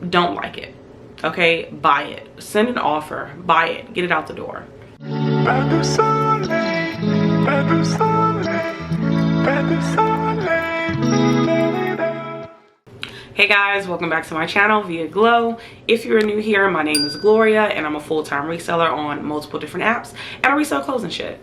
don't like it, okay, buy it. Send an offer, buy it, get it out the door. Hey guys, welcome back to my channel via Glow. If you're new here, my name is Gloria and I'm a full-time reseller on multiple different apps, and I resell clothes and shit.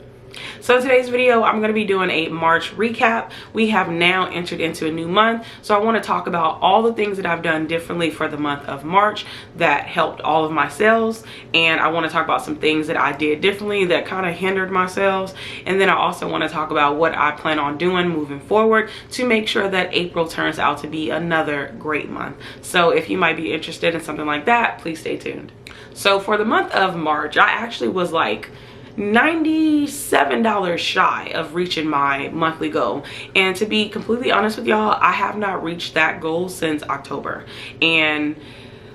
So in today's video, I'm going to be doing a March recap. We have now entered into a new month, so I want to talk about all the things that I've done differently for the month of March that helped all of my sales, and I want to talk about some things that I did differently that kind of hindered my sales, and then I also want to talk about what I plan on doing moving forward to make sure that April turns out to be another great month. So if you might be interested in something like that, please stay tuned. So for the month of March, I actually was like $97 shy of reaching my monthly goal, and to be completely honest with y'all, I have not reached that goal since October. And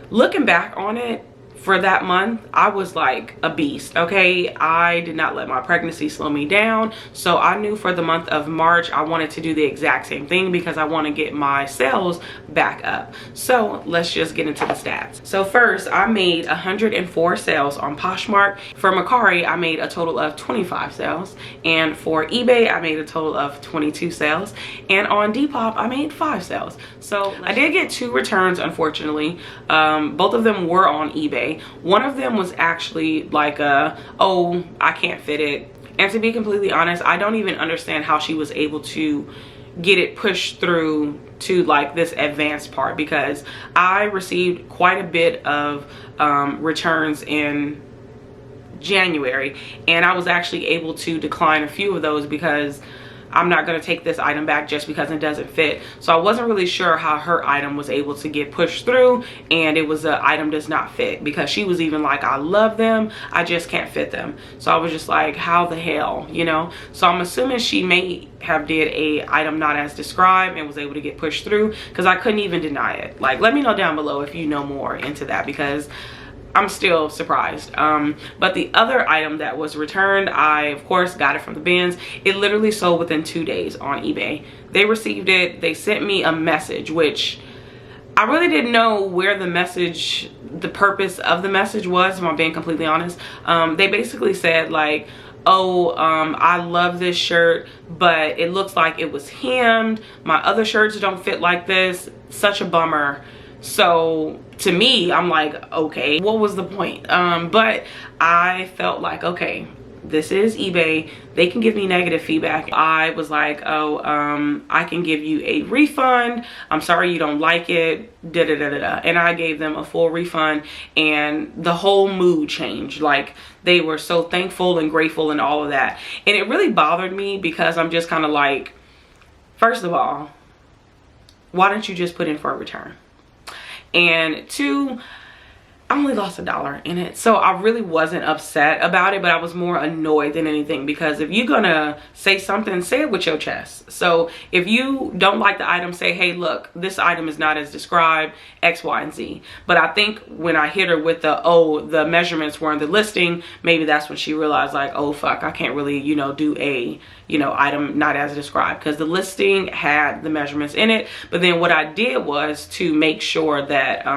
looking back on it, for that month, I was like a beast, okay? I did not let my pregnancy slow me down. So I knew for the month of March, I wanted to do the exact same thing because I want to get my sales back up. So let's just get into the stats. So first, I made 104 sales on Poshmark. For Mercari, I made a total of 25 sales. And for eBay, I made a total of 22 sales. And on Depop, I made 5 sales. So I did get 2 returns, unfortunately. Both of them were on eBay. One of them was actually like oh, I can't fit it. And to be completely honest, I don't even understand how she was able to get it pushed through to like this advanced part, because I received quite a bit of returns in January, and I was actually able to decline a few of those because I'm not going to take this item back just because it doesn't fit. So I wasn't really sure how her item was able to get pushed through, and it was a item does not fit, because she was even like, I love them, I just can't fit them. So I was just like, how the hell, you know? So I'm assuming she may have did a item not as described and was able to get pushed through, because I couldn't even deny it. Like, let me know down below if you know more into that, because I'm still surprised. But the other item that was returned, I of course got it from the bins. It literally sold within 2 days on eBay. They received it, they sent me a message, which I really didn't know where the message, the purpose of the message was, if I'm being completely honest. They basically said like, oh, I love this shirt, but it looks like it was hemmed. My other shirts don't fit like this. Such a bummer. So to me, I'm like, okay, what was the point? But I felt like, okay, this is eBay, they can give me negative feedback. I was like, oh, I can give you a refund, I'm sorry you don't like it, da da da da da. And I gave them a full refund, and the whole mood changed. Like, they were so thankful and grateful and all of that. And it really bothered me, because I'm just kind of like, first of all, why don't you just put in for a return? And 2, I only lost $1 in it. So I really wasn't upset about it, but I was more annoyed than anything, because if you're gonna say something, say it with your chest. So if you don't like the item, say, hey, look, this item is not as described, X, Y, and Z. But I think when I hit her with the, oh, the measurements were in the listing, maybe that's when she realized like, oh fuck, I can't really, you know, do a, you know, item not as described, because the listing had the measurements in it. But then what I did was, to make sure that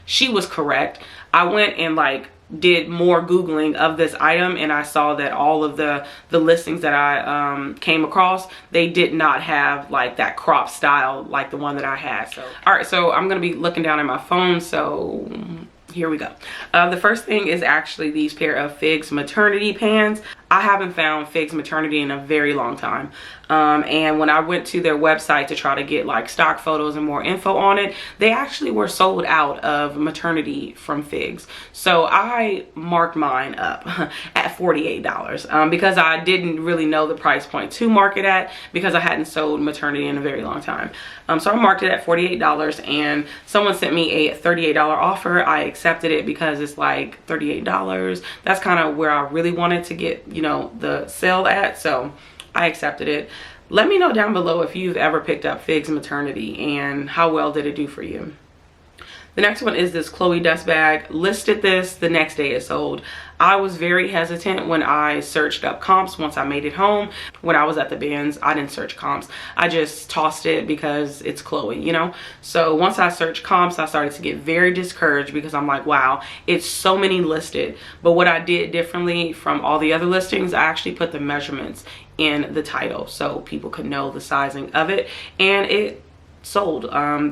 she was correct, I went and like did more Googling of this item, and I saw that all of the listings that I came across, they did not have like that crop style like the one that I had. So all right, so I'm gonna be looking down at my phone, so here we go. The first thing is actually these pair of Figs maternity pants. I haven't found Figs maternity in a very long time. And when I went to their website to try to get like stock photos and more info on it, they actually were sold out of maternity from Figs. So I marked mine up at $48 because I didn't really know the price point to mark it at, because I hadn't sold maternity in a very long time. So I marked it at $48, and someone sent me a $38 offer. I accepted it because it's like $38. That's kind of where I really wanted to get, you know, the sale at. So I accepted it. Let me know down below if you've ever picked up Figs maternity and how well did it do for you. The next one is this Chloe dust bag. Listed this, the next day it sold. I was very hesitant when I searched up comps once I made it home. When I was at the bins, I didn't search comps. I just tossed it because it's Chloe, you know? So once I searched comps, I started to get very discouraged because I'm like, wow, it's so many listed. But what I did differently from all the other listings, I actually put the measurements in the title so people could know the sizing of it, and it sold.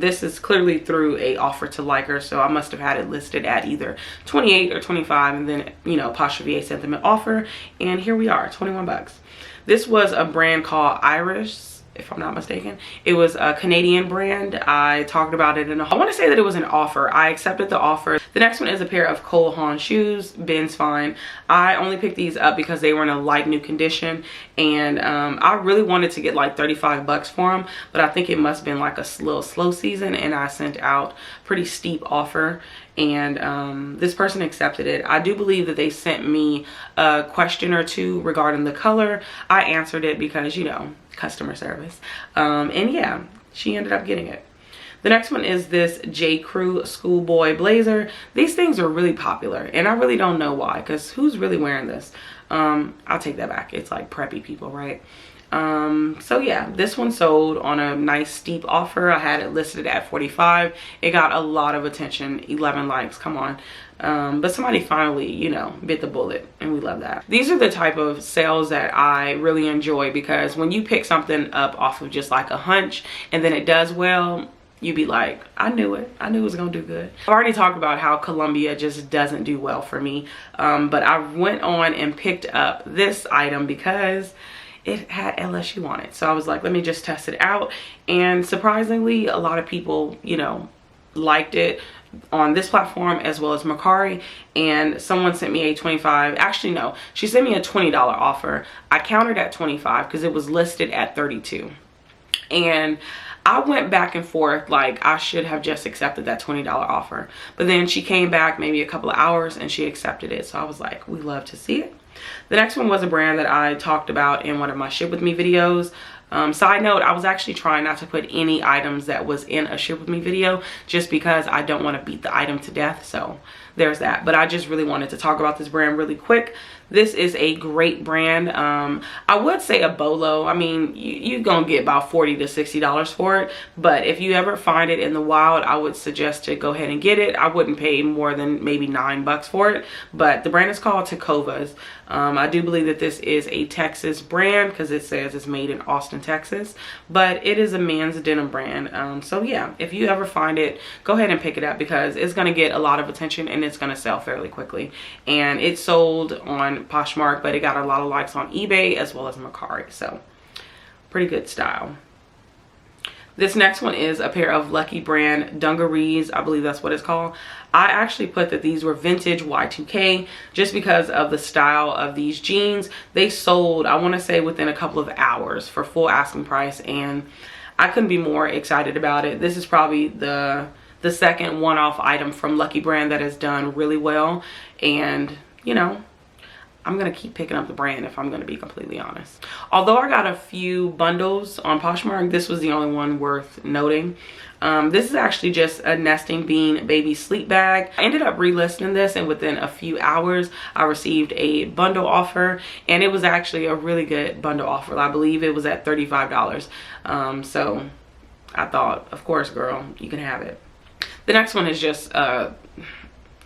This is clearly through a offer to liker, so I must have had it listed at either 28 or 25, and then, you know, _VA sent them an offer, and here we are, 21 bucks. This was a brand called Iris, if I'm not mistaken. It was a Canadian brand. I talked about it I want to say that it was an offer. I accepted the offer. The next one is a pair of Cole Haan shoes, Ben's Fine. I only picked these up because they were in a light new condition, and I really wanted to get like 35 bucks for them, but I think it must have been like a little slow season, and I sent out pretty steep offer, and this person accepted it. I do believe that they sent me a question or two regarding the color. I answered it because, you know, customer service, and yeah, she ended up getting it. The next one is this J. Crew schoolboy blazer. These things are really popular, and I really don't know why, because who's really wearing this? I'll take that back. It's like preppy people, right? So yeah, this one sold on a nice steep offer. I had it listed at 45. It got a lot of attention, 11 likes, come on. But somebody finally, you know, bit the bullet, and we love that. These are the type of sales that I really enjoy, because when you pick something up off of just like a hunch and then it does well, you be like, I knew it. I knew it was gonna do good. I've already talked about how Columbia just doesn't do well for me, but I went on and picked up this item because it had LSU on it. So I was like, let me just test it out. And surprisingly, a lot of people, you know, liked it on this platform as well as Mercari. And someone sent me a 25, actually no, she sent me a $20 offer. I countered at 25 because it was listed at 32. And I went back and forth, like I should have just accepted that $20 offer. But then she came back maybe a couple of hours and she accepted it. So I was like, we love to see it. The next one was a brand that I talked about in one of my Ship With Me videos. Side note, I was actually trying not to put any items that was in a Ship With Me video just because I don't want to beat the item to death. So there's that. But I just really wanted to talk about this brand really quick. This is a great brand. I would say a bolo. I mean, you're gonna get about $40 to $60 for it, but if you ever find it in the wild, I would suggest to go ahead and get it. I wouldn't pay more than maybe $9 for it, but the brand is called 𝕃𝑗𝑗𝑠. I do believe that this is a Texas brand because it says it's made in Austin, Texas, but it is a men's denim brand. So yeah, if you ever find it, go ahead and pick it up because it's gonna get a lot of attention and it's gonna sell fairly quickly. And it sold on Poshmark, but it got a lot of likes on eBay as well as Mercari, so pretty good style. This next one is a pair of Lucky brand dungarees. I believe that's what it's called. I actually put that these were vintage Y2K just because of the style of these jeans. They sold, I want to say, within a couple of hours for full asking price, and I couldn't be more excited about it. This is probably the second one-off item from Lucky brand that has done really well, and you know, I'm gonna keep picking up the brand if I'm gonna be completely honest. Although I got a few bundles on Poshmark, this was the only one worth noting. This is actually just a nesting bean baby sleep bag. I ended up relisting this, and within a few hours I received a bundle offer, and it was actually a really good bundle offer. I believe it was at $35. So I thought, of course girl, you can have it. The next one is just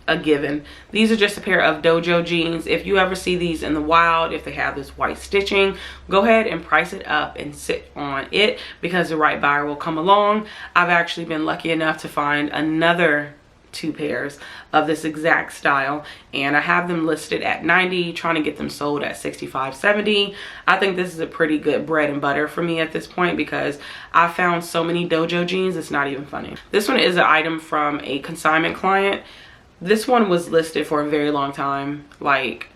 a given. These are just a pair of dojo jeans. If you ever see these in the wild, if they have this white stitching, go ahead and price it up and sit on it because the right buyer will come along. I've actually been lucky enough to find another 2 pairs of this exact style, and I have them listed at 90, trying to get them sold at 65, 70. I think this is a pretty good bread and butter for me at this point because I found so many dojo jeans, it's not even funny. This one is an item from a consignment client. This one was listed for a very long time, like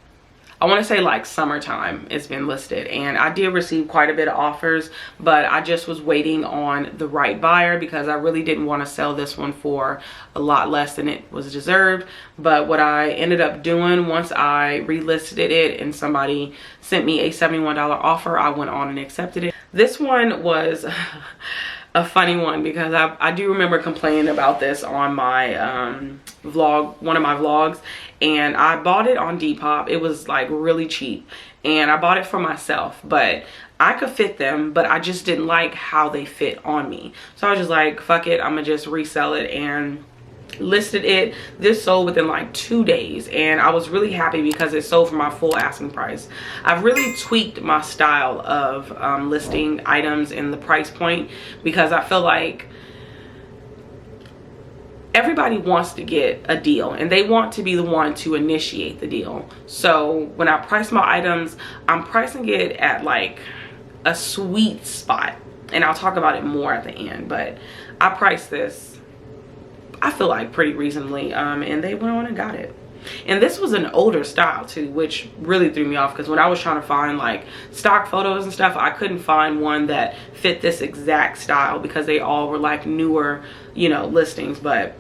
I want to say like summertime it's been listed, and I did receive quite a bit of offers, but I just was waiting on the right buyer because I really didn't want to sell this one for a lot less than it was deserved. But what I ended up doing, once I relisted it and somebody sent me a $71 offer, I went on and accepted it. This one was a funny one because I do remember complaining about this on my vlog, one of my vlogs, and I bought it on Depop. It was like really cheap, and I bought it for myself, but I could fit them, but I just didn't like how they fit on me. So I was just like, fuck it, I'm gonna just resell it, and listed it. This sold within like 2 days, and I was really happy because it sold for my full asking price. I've really tweaked my style of listing items and the price point because I feel like everybody wants to get a deal and they want to be the one to initiate the deal. So when I price my items, I'm pricing it at like a sweet spot, and I'll talk about it more at the end, but I priced this, I feel like, pretty reasonably, and they went on and got it. And this was an older style too, which really threw me off because when I was trying to find like stock photos and stuff, I couldn't find one that fit this exact style because they all were like newer, you know, listings. But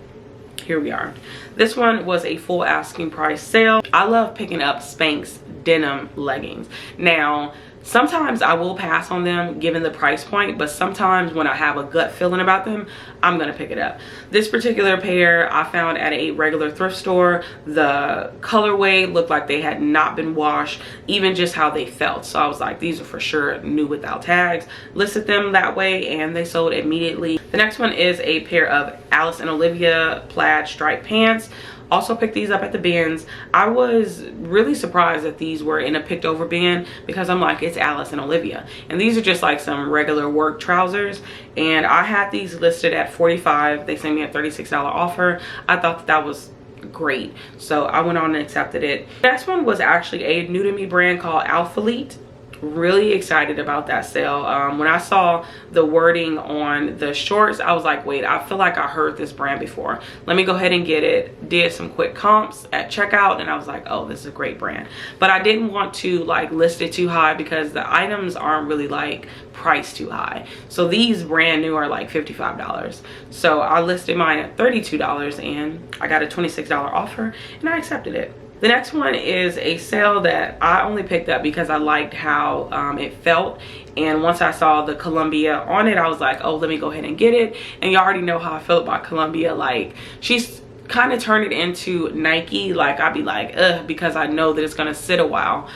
here we are. This one was a full asking price sale. I love picking up Spanx denim leggings. Now, sometimes I will pass on them given the price point, but sometimes when I have a gut feeling about them, I'm gonna pick it up. This particular pair I found at a regular thrift store. The colorway looked like they had not been washed, even just how they felt. So I was like, these are for sure new without tags. Listed them that way and they sold immediately. The next one is a pair of Alice and Olivia plaid striped pants. Also picked these up at the bins. I was really surprised that these were in a picked over bin because I'm like, it's Alice and Olivia. And these are just like some regular work trousers. And I had these listed at $45. They sent me a $36 offer. I thought that was great. So I went on and accepted it. Next one was actually a new to me brand called 𝕬𝕝. Really excited about that sale. When I saw the wording on the shorts, I was like, wait, I feel like I heard this brand before. Let me go ahead and get it. Did some quick comps at checkout and I was like, oh, this is a great brand. But I didn't want to like list it too high because the items aren't really like priced too high. So these brand new are like $55. So I listed mine at $32 and I got a $26 offer and I accepted it. The next one is a sale that I only picked up because I liked how it felt. And once I saw the Columbia on it, I was like, oh, let me go ahead and get it. And you already know how I feel about Columbia. Like, she's kind of turned it into Nike. Like, I'd be like, ugh, because I know that it's going to sit a while.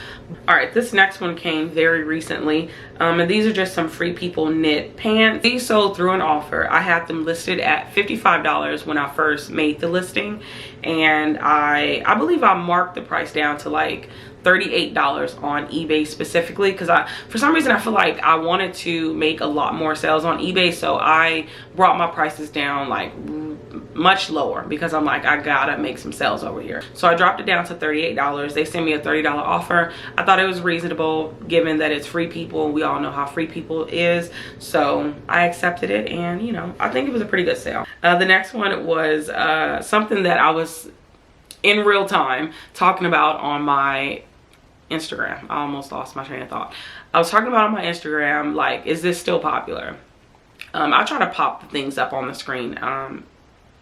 All right, this next one came very recently. And these are just some Free People knit pants. These sold through an offer. I had them listed at $55 when I first made the listing. And I believe I marked the price down to like $38 on eBay specifically because for some reason I feel like I wanted to make a lot more sales on eBay, so I brought my prices down like much lower because I'm like, I gotta make some sales over here. So I dropped it down to $38. They sent me a $30 offer. I thought it was reasonable given that it's Free People. We all know how Free People is, so I accepted it, and you know, I think it was a pretty good sale. The next one was something that I was in real time talking about on my Instagram. I almost lost my train of thought. I was talking about on my Instagram, like, is this still popular? I try to pop the things up on the screen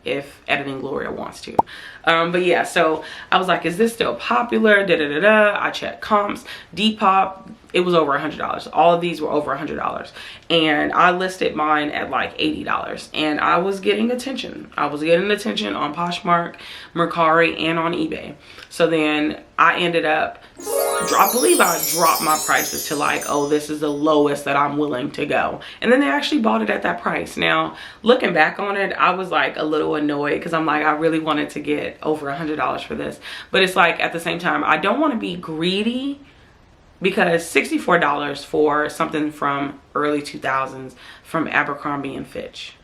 if Editing Gloria wants to. But yeah, so I was like, is this still popular? I checked comps. Depop, it was over $100. All of these were over $100. And I listed mine at like $80. And I was getting attention. I was getting attention on Poshmark, Mercari, and on eBay. So then I ended up, I believe I dropped my prices to like, oh, this is the lowest that I'm willing to go. And then they actually bought it at that price. Now, looking back on it, I was like a little annoyed because I'm like, I really wanted to get over $100 for this. But it's like, at the same time, I don't want to be greedy because $64 for something from early 2000s from Abercrombie and Fitch.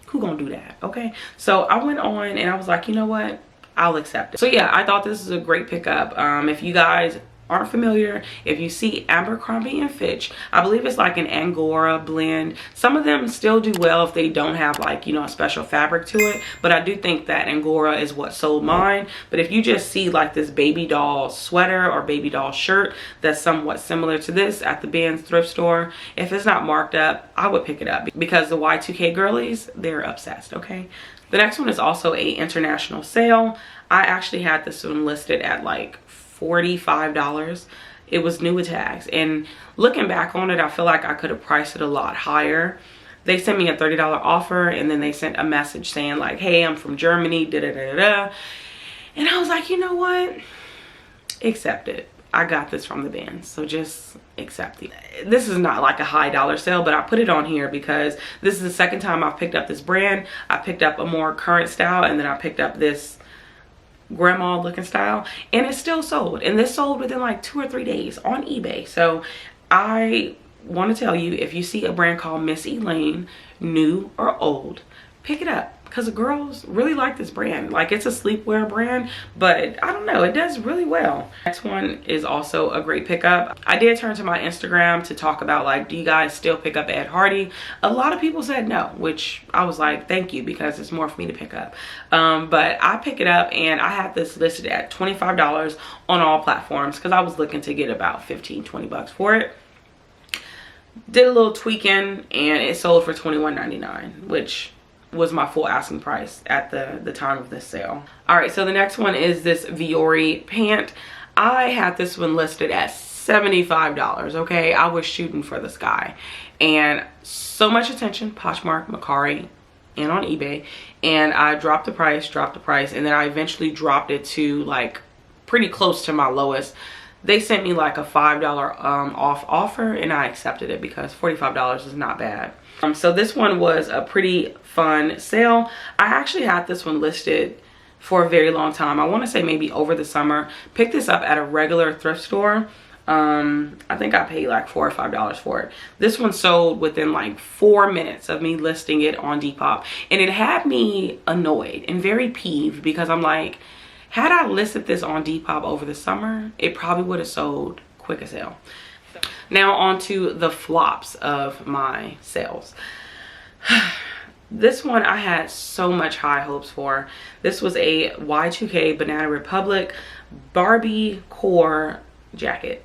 Who gonna do that? Okay. So I went on and I was like, you know what? I'll accept it. So yeah, I thought this is a great pickup. If you guys aren't familiar, if you see Abercrombie and Fitch, I believe it's like an Angora blend. Some of them still do well if they don't have like, you know, a special fabric to it, but I do think that Angora is what sold mine. But if you just see like this baby doll sweater or baby doll shirt that's somewhat similar to this at the Ben's thrift store, if it's not marked up, I would pick it up because the Y2K girlies, they're obsessed. Okay. The next one is also a international sale. I actually had this one listed at like $45. It was new with tags. And looking back on it, I feel like I could have priced it a lot higher. They sent me a $30 offer, and then they sent a message saying like, hey, I'm from Germany, da da da da. And I was like, you know what? Accept it. I got this from the bins, so just accept it. This is not like a high dollar sale, but I put it on here because this is the second time I've picked up this brand. I picked up a more current style, and then I picked up this grandma looking style, and it still sold. And this sold within like 2 or 3 days on eBay. So I want to tell you, if you see a brand called Miss Elaine, new or old, pick it up, because the girls really like this brand. Like, it's a sleepwear brand, but I don't know, it does really well. Next one is also a great pickup. I did turn to my Instagram to talk about like, do you guys still pick up Ed Hardy? A lot of people said no, which I was like, thank you, because it's more for me to pick up. But I pick it up, and I had this listed at $25 on all platforms because I was looking to get about 15-20 bucks for it. Did a little tweaking, and it sold for $21.99, which was my full asking price at the time of this sale. All right, so the next one is this Vuori pant. I had this one listed at $75. Okay, I was shooting for the sky, and so much attention, Poshmark, Mercari, and on eBay, and I dropped the price, and then I eventually dropped it to like pretty close to my lowest. They sent me like a $5 off offer, and I accepted it because $45 is not bad. So this one was a pretty fun sale. I actually had this one listed for a very long time. I want to say maybe over the summer. Picked this up at a regular thrift store. I think I paid like $4 or $5 for it. This one sold within like 4 minutes of me listing it on Depop, and it had me annoyed and very peeved because I'm like, had I listed this on Depop over the summer, it probably would have sold quick as hell. Now on to the flops of my sales. This one I had so much high hopes for. This was a Y2K Banana Republic Barbie core jacket.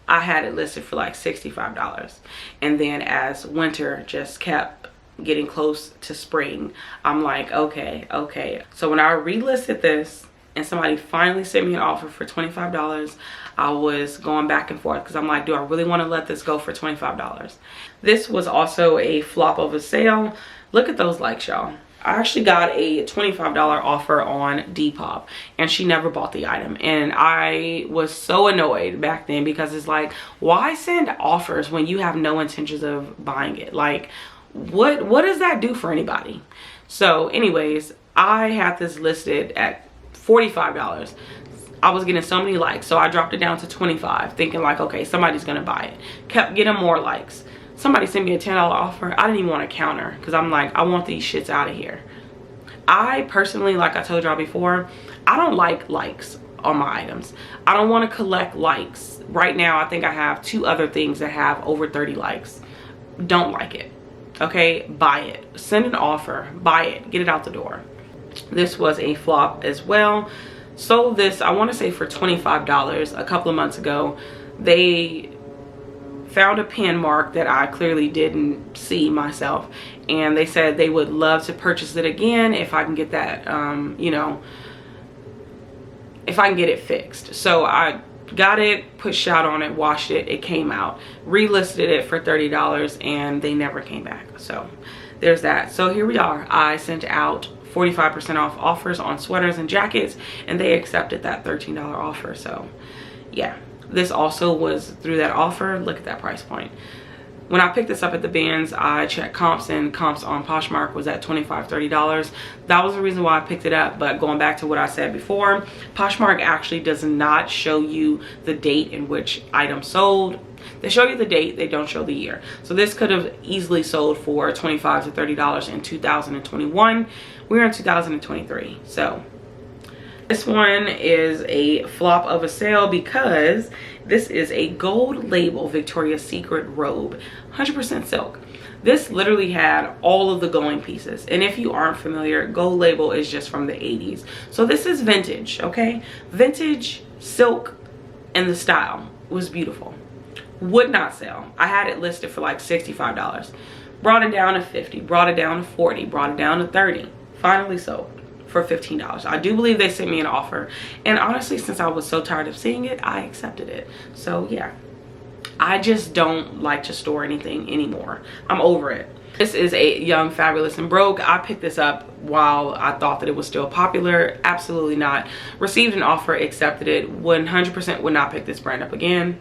I had it listed for like $65. And then as winter just kept getting close to spring, I'm like, okay. So when I relisted this, and somebody finally sent me an offer for $25, I was going back and forth because I'm like, do I really want to let this go for $25? This was also a flop of a sale. Look at those likes, y'all. I actually got a $25 offer on Depop, and she never bought the item, and I was so annoyed back then because it's like, why send offers when you have no intentions of buying it? Like, what does that do for anybody? So anyways, I had this listed at $45. I was getting so many likes, so I dropped it down to $25, thinking like, okay, somebody's gonna buy it. Kept getting more likes. Somebody sent me a $10 offer. I didn't even want to counter because I'm like, I want these shits out of here. I personally, like I told y'all before, I don't like likes on my items. I don't want to collect likes. Right now, I think I have 2 other things that have over 30 likes. Don't like it. Okay, buy it. Send an offer, buy it, get it out the door. This was a flop as well. Sold this, I want to say, for $25 a couple of months ago. They found a pin mark that I clearly didn't see myself, and they said they would love to purchase it again if I can get that, you know, if I can get it fixed. So I got it, put shot on it, washed it, it came out, relisted it for $30, and they never came back. So there's that. So here we are. I sent out 45% off offers on sweaters and jackets, and they accepted that $13 offer. So yeah, this also was through that offer. Look at that price point. When I picked this up at the bins, I checked comps, and comps on Poshmark was at $25, $30. That was the reason why I picked it up. But going back to what I said before, Poshmark actually does not show you the date in which items sold. They show you the date, they don't show the year. So this could have easily sold for $25 to $30 in 2021. We're in 2023. So this one is a flop of a sale because this is a gold label Victoria's Secret robe, 100% silk. This literally had all of the going pieces. And if you aren't familiar, gold label is just from the 80s. So this is vintage, okay? Vintage silk, and the style was beautiful. Would not sell. I had it listed for like $65. Brought it down to $50, brought it down to $40, brought it down to $30. Finally sold. for $15. I do believe they sent me an offer, and honestly, since I was so tired of seeing it, I accepted it. So yeah, I just don't like to store anything anymore. I'm over it. This is a Young, Fabulous, and Broke. I picked this up while I thought that it was still popular. Absolutely not. Received an offer, accepted it. 100% would not pick this brand up again.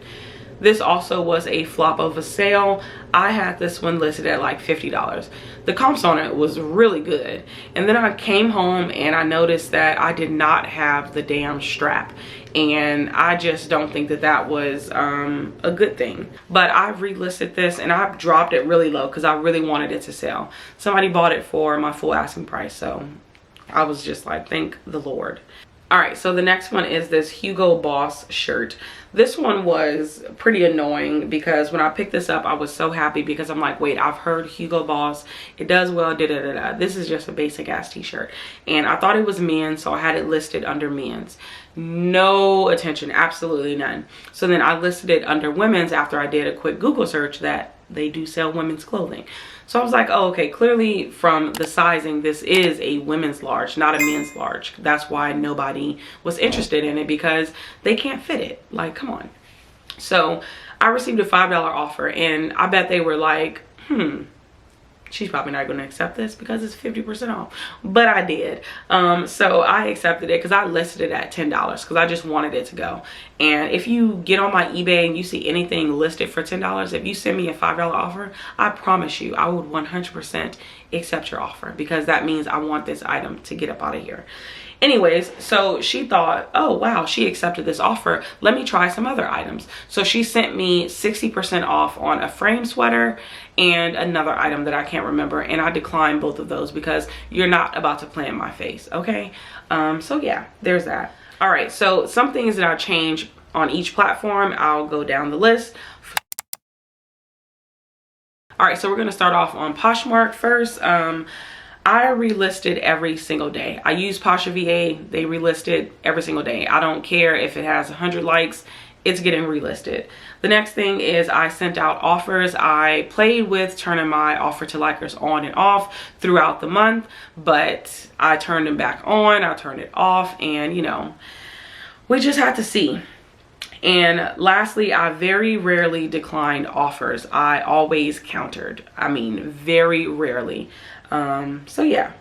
This also was a flop of a sale. I had this one listed at like $50. The comps on it was really good. And then I came home and I noticed that I did not have the damn strap. And I just don't think that that was a good thing. But I've relisted this and I've dropped it really low because I really wanted it to sell. Somebody bought it for my full asking price. So I was just like, thank the Lord. All right, so the next one is this Hugo Boss shirt. This one was pretty annoying because when I picked this up, I was so happy because I'm like, wait, I've heard Hugo Boss, it does well, da-da-da-da. This is just a basic ass t-shirt. And I thought it was men's, so I had it listed under men's. No attention, absolutely none. So then I listed it under women's after I did a quick Google search that they do sell women's clothing. So I was like, oh, okay, clearly from the sizing, this is a women's large, not a men's large. That's why nobody was interested in it, because they can't fit it. Like, come on. So I received a $5 offer, and I bet they were like, she's probably not going to accept this because it's 50% off. But I did. So I accepted it because I listed it at $10 because I just wanted it to go. And if you get on my eBay and you see anything listed for $10, if you send me a $5 offer, I promise you I would 100% accept your offer, because that means I want this item to get up out of here. Anyways, so she thought, oh wow, she accepted this offer, let me try some other items. So she sent me 60% off on a frame sweater and another item that I can't remember, and I declined both of those because you're not about to play in my face, okay? So yeah, there's that. All right, so some things that I change on each platform, I'll go down the list. All right, so we're gonna start off on Poshmark first. I relisted every single day. I use Pasha VA, they relisted every single day. I don't care if it has 100 likes, it's getting relisted. The next thing is I sent out offers. I played with turning my offer to likers on and off throughout the month, but I turned them back on, I turned it off, and you know, we just had to see. And lastly, I very rarely declined offers. I always countered. I mean, very rarely. So yeah.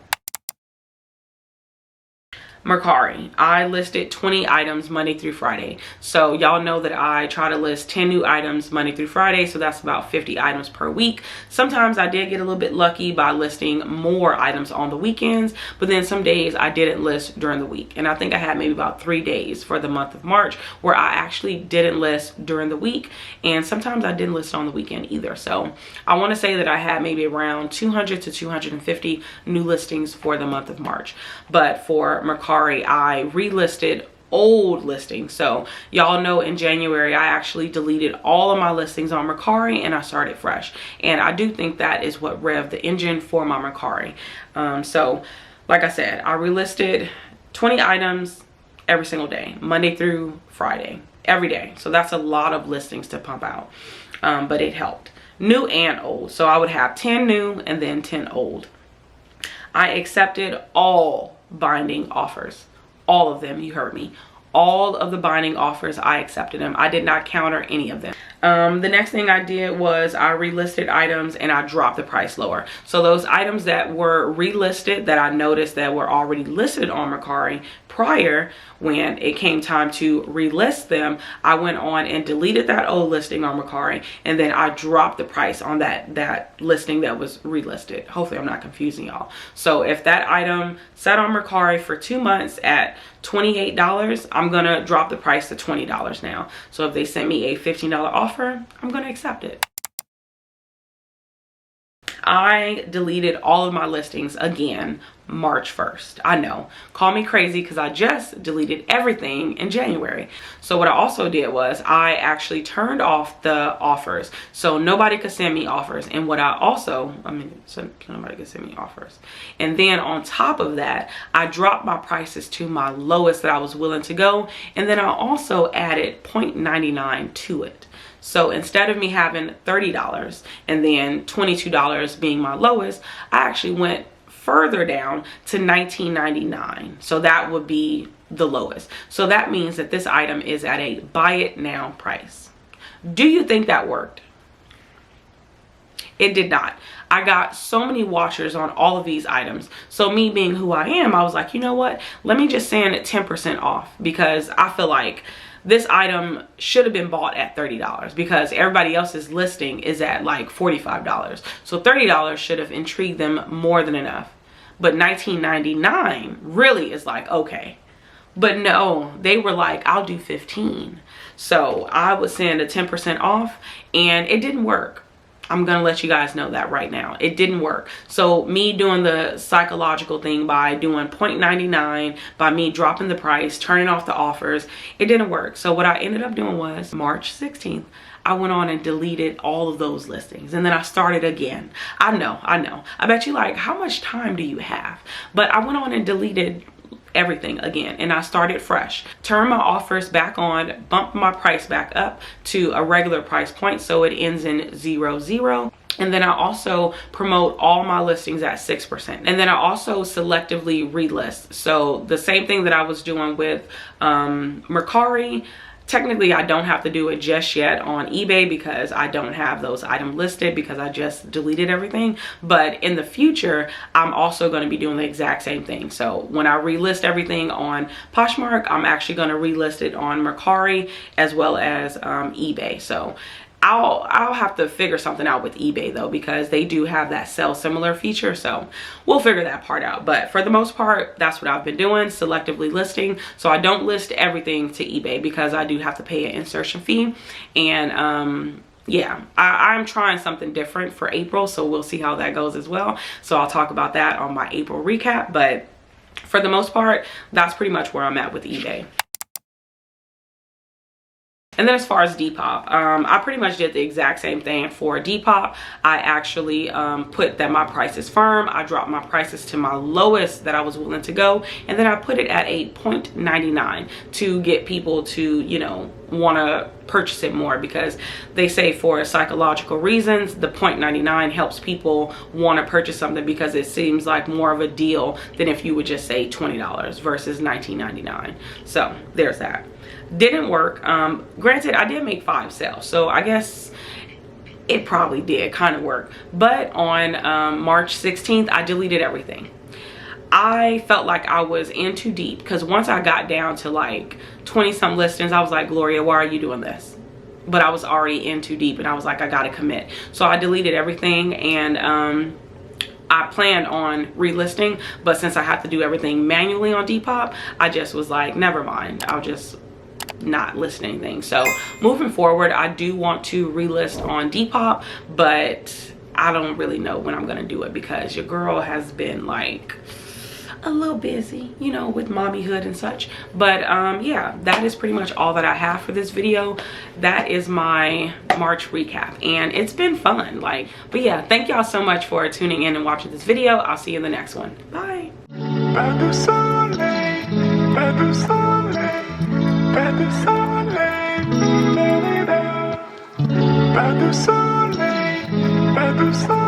Mercari, I listed 20 items Monday through Friday. So y'all know that I try to list 10 new items Monday through Friday, so that's about 50 items per week. Sometimes I did get a little bit lucky by listing more items on the weekends, but then some days I didn't list during the week. And I think I had maybe about 3 days for the month of March where I actually didn't list during the week, and sometimes I didn't list on the weekend either. So I want to say that I had maybe around 200 to 250 new listings for the month of March. But for Mercari, I relisted old listings. So y'all know in January I actually deleted all of my listings on Mercari and I started fresh, and I do think that is what revved the engine for my Mercari. So like I said, I relisted 20 items every single day, Monday through Friday, every day. So that's a lot of listings to pump out, but it helped. New and old, so I would have 10 new and then 10 old. I accepted all binding offers, all of them. You heard me, all of the binding offers, I accepted them. I did not counter any of them. The next thing I did was I relisted items and I dropped the price lower. So those items that were relisted that I noticed that were already listed on Mercari prior, when it came time to relist them, I went on and deleted that old listing on Mercari, and then I dropped the price on that listing that was relisted. Hopefully I'm not confusing y'all. So if that item sat on Mercari for 2 months at $28, I'm gonna drop the price to $20 now. So if they sent me a $15 offer, I'm gonna accept it. I deleted all of my listings again March 1st. I know, call me crazy because I just deleted everything in January. So what I also did was I actually turned off the offers, so nobody could send me offers. And what so nobody could send me offers. And then on top of that, I dropped my prices to my lowest that I was willing to go, and then I also added 0.99 to it. So instead of me having $30 and then $22 being my lowest, I actually went further down to $19.99. So that would be the lowest. So that means that this item is at a buy it now price. Do you think that worked? It did not. I got so many washers on all of these items. So me being who I am, I was like, you know what? Let me just send it 10% off, because I feel like this item should have been bought at $30 because everybody else's listing is at like $45. So $30 should have intrigued them more than enough. But $19.99 really is like, okay. But no, they were like, I'll do 15. So I would send a 10% off, and it didn't work. I'm gonna let you guys know that right now. It didn't work. So me doing the psychological thing by doing $0.99, by me dropping the price, turning off the offers, it didn't work. So what I ended up doing was March 16th, I went on and deleted all of those listings, and then I started again. I know. I bet you like, how much time do you have? But I went on and deleted everything again, and I started fresh, turned my offers back on, bumped my price back up to a regular price point so it ends in 00. And then I also promote all my listings at 6%. And then I also selectively relist. So the same thing that I was doing with Mercari. Technically, I don't have to do it just yet on eBay because I don't have those items listed because I just deleted everything. But in the future, I'm also going to be doing the exact same thing. So when I relist everything on Poshmark, I'm actually going to relist it on Mercari as well as eBay. So I'll have to figure something out with eBay though, because they do have that sell similar feature. So we'll figure that part out. But for the most part, that's what I've been doing, selectively listing. So I don't list everything to eBay because I do have to pay an insertion fee. And yeah, I'm trying something different for April. So we'll see how that goes as well. So I'll talk about that on my April recap. But for the most part, that's pretty much where I'm at with eBay. And then as far as Depop, I pretty much did the exact same thing for Depop. I actually put that my price is firm. I dropped my prices to my lowest that I was willing to go. And then I put it at a $0.99 to get people to, you know, want to purchase it more, because they say for psychological reasons, the $0.99 helps people want to purchase something because it seems like more of a deal than if you would just say $20 versus $19.99. So there's that. Didn't work. Granted, I did make 5 sales, so I guess it probably did kind of work. But on March 16th, I deleted everything. I felt like I was in too deep, because once I got down to like 20 some listings, I was like, Gloria, why are you doing this? But I was already in too deep, and I was like, I gotta commit. So I deleted everything, and I planned on relisting, but since I have to do everything manually on Depop, I just was like, never mind, I'll just not list anything. So moving forward, I do want to relist on Depop, but I don't really know when I'm gonna do it because your girl has been like a little busy, you know, with mommyhood and such. But yeah, that is pretty much all that I have for this video. That is my March recap, and it's been fun. Like, but yeah, thank y'all so much for tuning in and watching this video. I'll see you in the next one. Bye. ♪